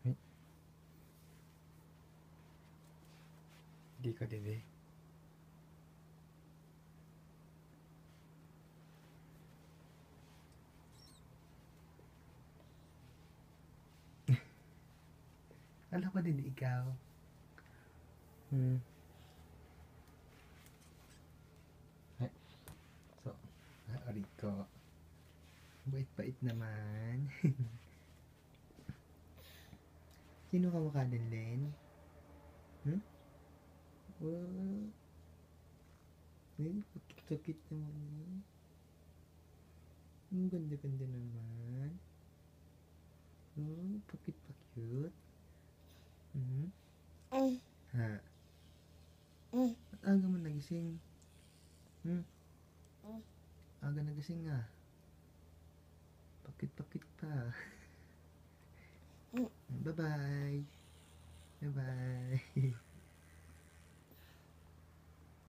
Ay. Hindi ka dede. Alam ko din ikaw. Ay. So, ari ko. Bait-bait naman. Sino ka mukha din, Len? Oh. Ay, pakit-pakit naman. Ang ganda-ganda naman. Oh, pakit-pakit. Ha? Aga mo nagising. Aga nagising nga. Pakit-pakit pa. Bye-bye. Bye-bye.